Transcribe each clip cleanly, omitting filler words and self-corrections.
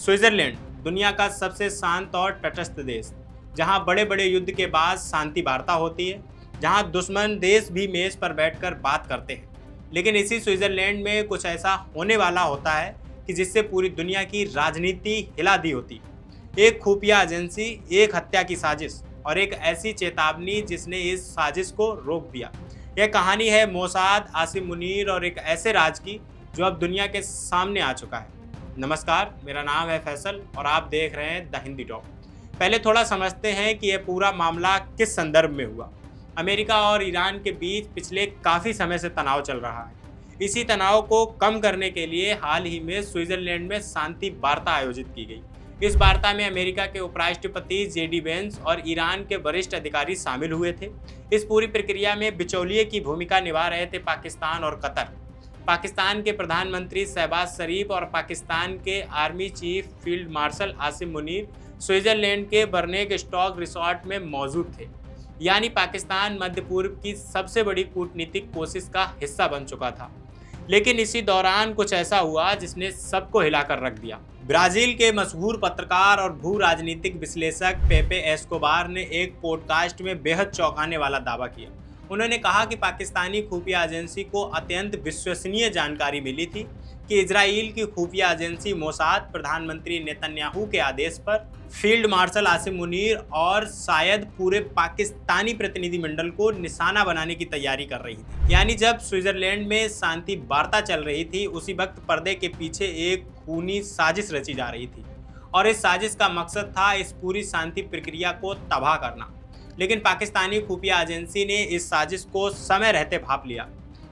Switzerland दुनिया का सबसे शांत और तटस्थ देश, जहां बड़े बड़े युद्ध के बाद शांति वार्ता होती है, जहां दुश्मन देश भी मेज पर बैठकर बात करते हैं। लेकिन इसी स्विट्जरलैंड में कुछ ऐसा होने वाला होता है कि जिससे पूरी दुनिया की राजनीति हिला दी होती। एक खुफिया एजेंसी, एक हत्या की साजिश और एक ऐसी चेतावनी जिसने इस साजिश को रोक दिया। यह कहानी है मोसाद, आसिम मुनीर और एक ऐसे राज की जो अब दुनिया के सामने आ चुका है। नमस्कार, मेरा नाम है फैसल और आप देख रहे हैं द हिंदी टॉक। पहले थोड़ा समझते हैं कि यह पूरा मामला किस संदर्भ में हुआ। अमेरिका और ईरान के बीच पिछले काफ़ी समय से तनाव चल रहा है। इसी तनाव को कम करने के लिए हाल ही में स्विट्जरलैंड में शांति वार्ता आयोजित की गई। इस वार्ता में अमेरिका के उपराष्ट्रपति जेडी वेंस और ईरान के वरिष्ठ अधिकारी शामिल हुए थे। इस पूरी प्रक्रिया में बिचौलिए की भूमिका निभा रहे थे पाकिस्तान और कतर। पाकिस्तान के प्रधानमंत्री शहबाज शरीफ और पाकिस्तान के army chief field marshal Asim Munir Switzerland के बर्नेग स्टॉक रिसोर्ट में मौजूद थे। यानी पाकिस्तान मध्य पूर्व की सबसे बड़ी कूटनीतिक कोशिश का हिस्सा बन चुका था। लेकिन इसी दौरान कुछ ऐसा हुआ जिसने सबको हिलाकर रख दिया। ब्राजील के मशहूर पत्रकार और भू राजनीतिक विश्लेषक पेपे एस्कोबार ने एक पॉडकास्ट में बेहद चौंकाने वाला दावा किया। उन्होंने कहा कि पाकिस्तानी खुफिया एजेंसी को अत्यंत विश्वसनीय जानकारी मिली थी कि इजराइल की खुफिया एजेंसी मोसाद प्रधानमंत्री नेतन्याहू के आदेश पर फील्ड मार्शल आसिम मुनीर और शायद पूरे पाकिस्तानी प्रतिनिधिमंडल को निशाना बनाने की तैयारी कर रही थी। यानी जब स्विट्जरलैंड में शांति वार्ता चल रही थी, उसी वक्त पर्दे के पीछे एक खूनी साजिश रची जा रही थी और इस साजिश का मकसद था इस पूरी शांति प्रक्रिया को तबाह करना। लेकिन पाकिस्तानी खुफिया एजेंसी ने इस साजिश को समय रहते भांप लिया।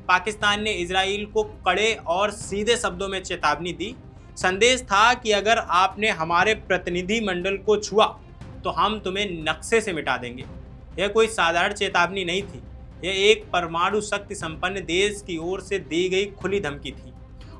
पाकिस्तान ने इजराइल को कड़े और सीधे शब्दों में चेतावनी दी। संदेश था कि अगर आपने हमारे प्रतिनिधि मंडल को छुआ तो हम तुम्हें नक्शे से मिटा देंगे। यह कोई साधारण चेतावनी नहीं थी, यह एक परमाणु शक्ति संपन्न देश की ओर से दी गई खुली धमकी थी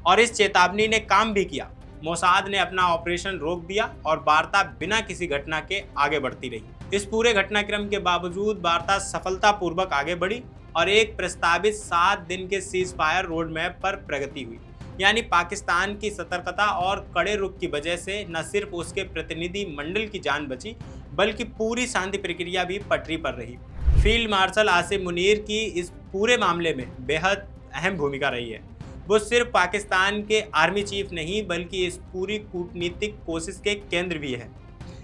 और इस चेतावनी ने काम भी किया। मोसाद ने अपना ऑपरेशन रोक दिया और वार्ता बिना किसी घटना के आगे बढ़ती रही। इस पूरे घटनाक्रम के बावजूद वार्ता सफलतापूर्वक आगे बढ़ी और एक प्रस्तावित 7 दिन के सीज फायर रोड मैप पर प्रगति हुई। यानी पाकिस्तान की सतर्कता और कड़े रुख की वजह से न सिर्फ उसके प्रतिनिधि मंडल की जान बची, बल्कि पूरी शांति प्रक्रिया भी पटरी पर रही। फील्ड मार्शल आसिम मुनीर की इस पूरे मामले में बेहद अहम भूमिका रही है। वो सिर्फ पाकिस्तान के आर्मी चीफ नहीं, बल्कि इस पूरी कूटनीतिक कोशिश के केंद्र भी है।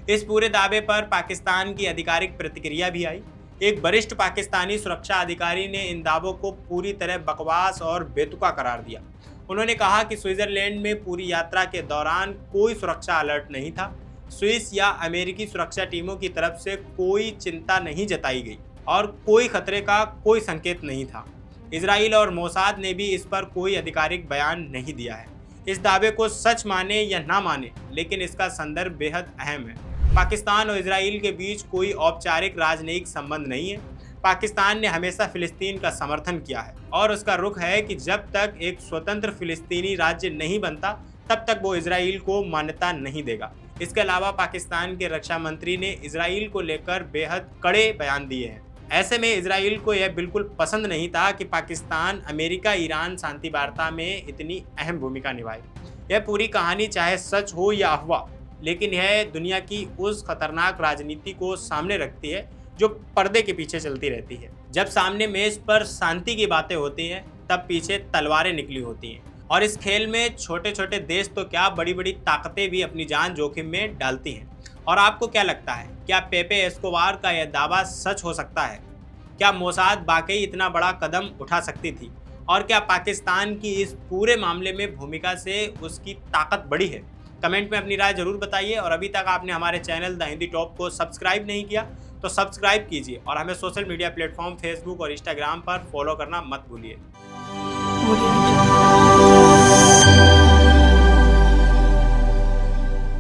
इस पूरे दावे पर पाकिस्तान की आधिकारिक प्रतिक्रिया भी आई। एक वरिष्ठ पाकिस्तानी सुरक्षा अधिकारी ने इन दावों को पूरी तरह बकवास और बेतुका करार दिया। उन्होंने कहा कि स्विट्जरलैंड में पूरी यात्रा के दौरान कोई सुरक्षा अलर्ट नहीं था। स्विस या अमेरिकी सुरक्षा टीमों की तरफ से कोई चिंता नहीं जताई गई और कोई खतरे का कोई संकेत नहीं था। इजराइल और मोसाद ने भी इस पर कोई आधिकारिक बयान नहीं दिया है। इस दावे को सच माने या ना माने, लेकिन इसका संदर्भ बेहद अहम है। पाकिस्तान और इजराइल के बीच कोई औपचारिक राजनयिक संबंध नहीं है। पाकिस्तान ने हमेशा फिलिस्तीन का समर्थन किया है और उसका रुख है कि जब तक एक स्वतंत्र फिलिस्तीनी राज्य नहीं बनता, तब तक वो इजराइल को मान्यता नहीं देगा। इसके अलावा पाकिस्तान के रक्षा मंत्री ने इजराइल को लेकर बेहद कड़े बयान दिए हैं। ऐसे में इजराइल को यह बिल्कुल पसंद नहीं था कि पाकिस्तान अमेरिका ईरान शांति वार्ता में इतनी अहम भूमिका निभाए। यह पूरी कहानी चाहे सच हो या अफवाह, लेकिन यह दुनिया की उस खतरनाक राजनीति को सामने रखती है जो पर्दे के पीछे चलती रहती है। जब सामने मेज पर शांति की बातें होती हैं, तब पीछे तलवारें निकली होती हैं और इस खेल में छोटे छोटे देश तो क्या, बड़ी बड़ी ताकतें भी अपनी जान जोखिम में डालती हैं। और आपको क्या लगता है, क्या पेपे एस्कोबार का यह दावा सच हो सकता है? क्या मोसाद वाकई इतना बड़ा कदम उठा सकती थी? और क्या पाकिस्तान की इस पूरे मामले में भूमिका से उसकी ताकत बढ़ी है? कमेंट में अपनी राय जरूर बताइए और अभी तक आपने हमारे चैनल द हिंदी टॉप को सब्सक्राइब नहीं किया तो सब्सक्राइब कीजिए और हमें सोशल मीडिया प्लेटफॉर्म फेसबुक और इंस्टाग्राम पर फॉलो करना मत भूलिए।